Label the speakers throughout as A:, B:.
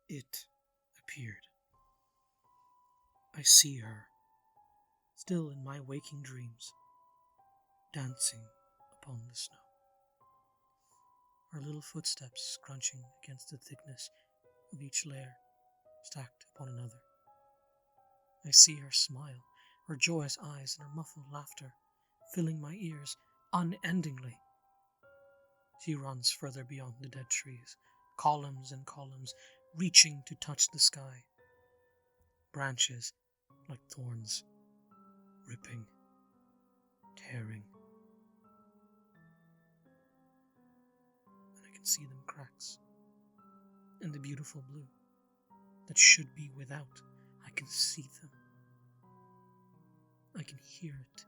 A: It appeared. I see her, still in my waking dreams, dancing upon the snow. Her little footsteps crunching against the thickness of each layer, stacked upon another. I see her smile, her joyous eyes and her muffled laughter, filling my ears unendingly. She runs further beyond the dead trees, columns and columns, reaching to touch the sky. Branches like thorns, ripping, tearing. And I can see them cracks. And the beautiful blue that should be without, I can see them. I can hear it,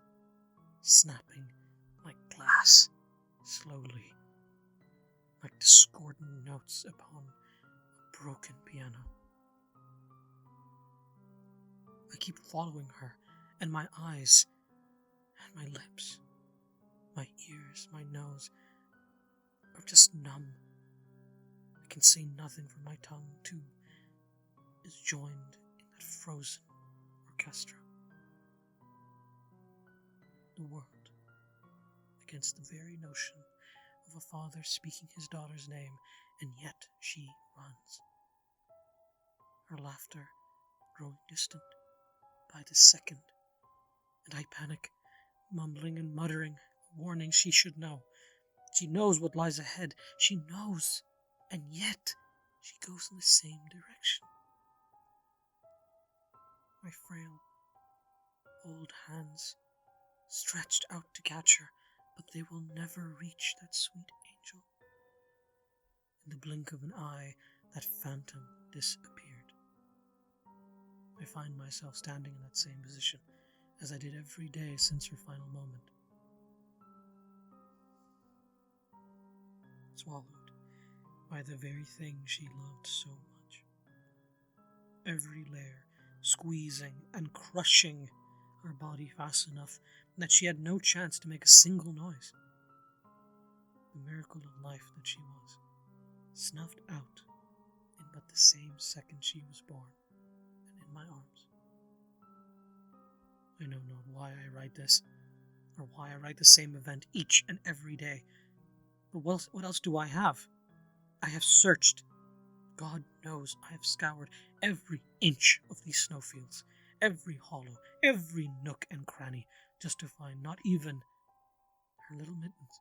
A: snapping like glass, slowly, like discordant notes upon a broken piano. I keep following her, and my eyes, and my lips, my ears, my nose are just numb. I can say nothing, for my tongue, too, is joined in that frozen orchestra. The world, against the very notion of a father speaking his daughter's name, and yet she runs. Her laughter growing distant by the second, and I panic, mumbling and muttering a warning she should know. She knows what lies ahead, she knows, and yet she goes in the same direction. My frail, old hands stretched out to catch her, but they will never reach that sweet angel. In the blink of an eye, that phantom disappeared. I find myself standing in that same position, as I did every day since her final moment. Swallowed by the very thing she loved so much. Every layer squeezing and crushing her body fast enough that she had no chance to make a single noise. The miracle of life that she was, snuffed out in but the same second she was born, and in my arms. I know not why I write this, or why I write the same event each and every day. But what else do I have? I have searched. God knows I have scoured every inch of these snowfields, every hollow, every nook and cranny, just to find not even her little mittens.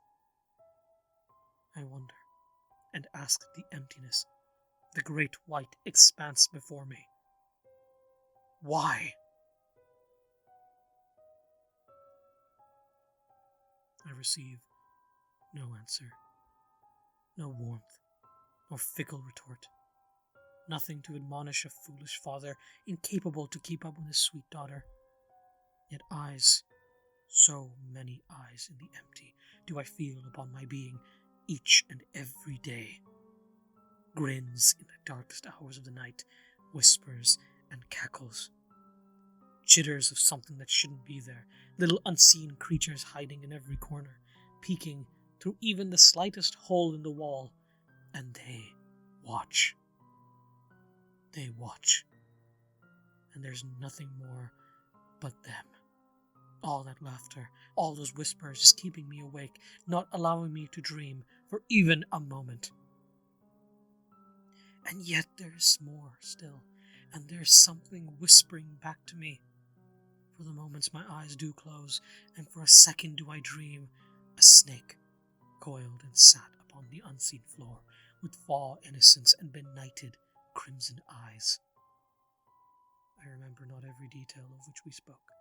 A: I wonder, and ask the emptiness, the great white expanse before me. Why? I receive no answer, no warmth, nor fickle retort. Nothing to admonish a foolish father, incapable to keep up with his sweet daughter. Yet eyes, so many eyes in the empty, do I feel upon my being each and every day. Grins in the darkest hours of the night, whispers and cackles. Chitters of something that shouldn't be there, little unseen creatures hiding in every corner, peeking through even the slightest hole in the wall, and they watch. They watch, and there's nothing more but them. All that laughter, all those whispers is keeping me awake, not allowing me to dream for even a moment. And yet there is more still, and there's something whispering back to me. For the moments my eyes do close, and for a second do I dream a snake coiled and sat upon the unseen floor, with faw innocence and benighted crimson eyes. I remember not every detail of which we spoke,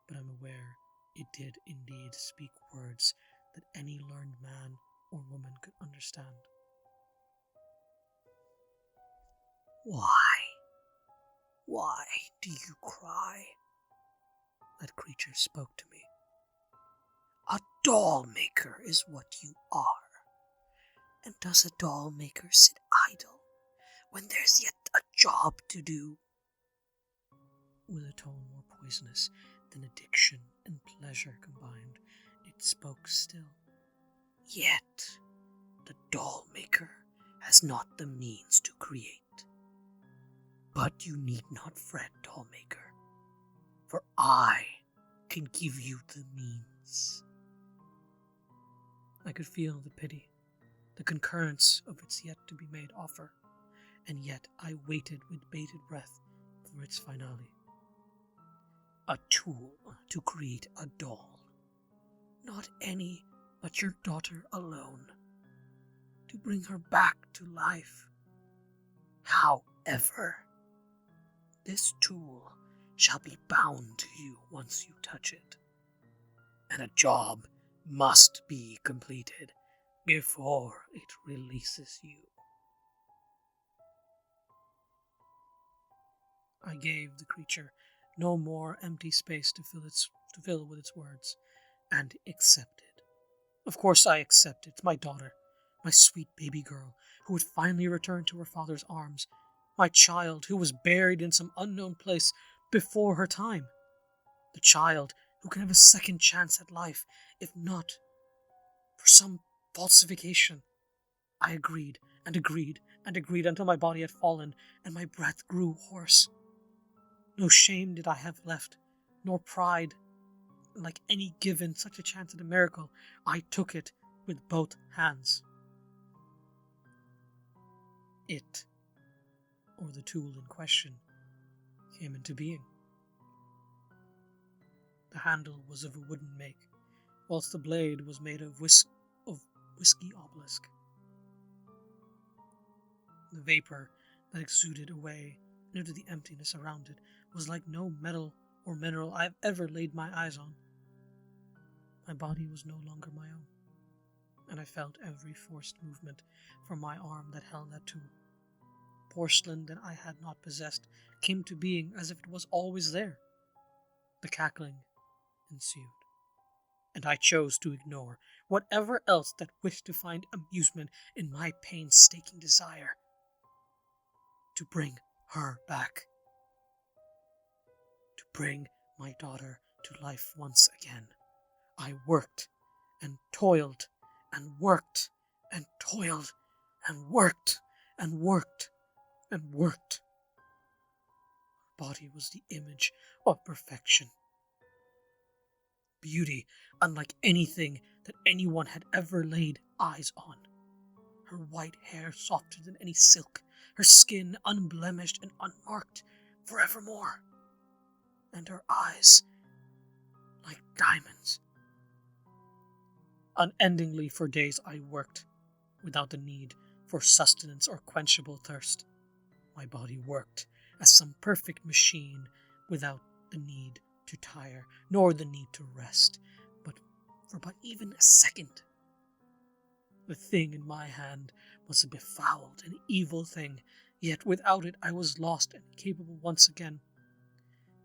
A: but I'm aware it did indeed speak words that any learned man or woman could understand. Why do you cry? That creature spoke to me. A doll maker is what you are. And does a doll maker sit idle when there's yet a job to do? With a tone more poisonous than addiction and pleasure combined, it spoke still. Yet the doll maker has not the means to create. But you need not fret, dollmaker, for I can give you the means. I could feel the pity, the concurrence of its yet-to-be-made offer, and yet I waited with bated breath for its finale. A tool to create a doll. Not any, but your daughter alone. To bring her back to life. However, this tool shall be bound to you once you touch it, and a job must be completed before it releases you. I gave the creature no more empty space to fill with its words, and accepted. Of course I accepted. It's my daughter, my sweet baby girl, who would finally return to her father's arms, my child who was buried in some unknown place before her time, the child who can have a second chance at life, if not for some falsification. I agreed and agreed and agreed until my body had fallen and my breath grew hoarse. No shame did I have left, nor pride. Like any given such a chance at a miracle, I took it with both hands. It, or the tool in question, came into being. The handle was of a wooden make, whilst the blade was made of whiskey obelisk. The vapor that exuded away into the emptiness around it was like no metal or mineral I have ever laid my eyes on. My body was no longer my own, and I felt every forced movement from my arm that held that tool. Porcelain that I had not possessed came to being as if it was always there. The cackling ensued, and I chose to ignore whatever else that wished to find amusement in my painstaking desire to bring her back, to bring my daughter to life once again. I worked and toiled and worked and toiled and worked and worked and worked. Her body was the image of perfection. Beauty unlike anything that anyone had ever laid eyes on. Her white hair softer than any silk, her skin unblemished and unmarked forevermore, and her eyes like diamonds. Unendingly for days I worked, without the need for sustenance or quenchable thirst. My body worked as some perfect machine, without the need to tire, nor the need to rest, but for even a second. The thing in my hand was a befouled and evil thing, yet without it I was lost and incapable once again,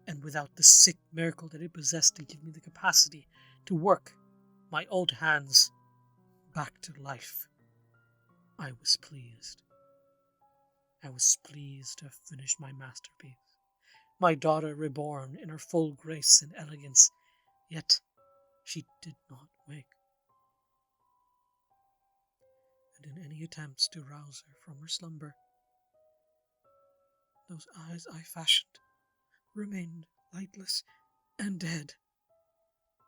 A: and without the sick miracle that it possessed to give me the capacity to work my old hands back to life, I was pleased. I was pleased to have finished my masterpiece, my daughter reborn in her full grace and elegance, yet she did not wake. And in any attempts to rouse her from her slumber, those eyes I fashioned remained lightless and dead,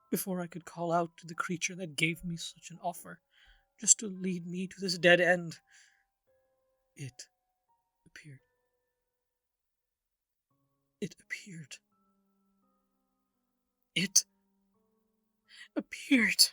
A: before I could call out to the creature that gave me such an offer, just to lead me to this dead end. It appeared. It appeared. It appeared.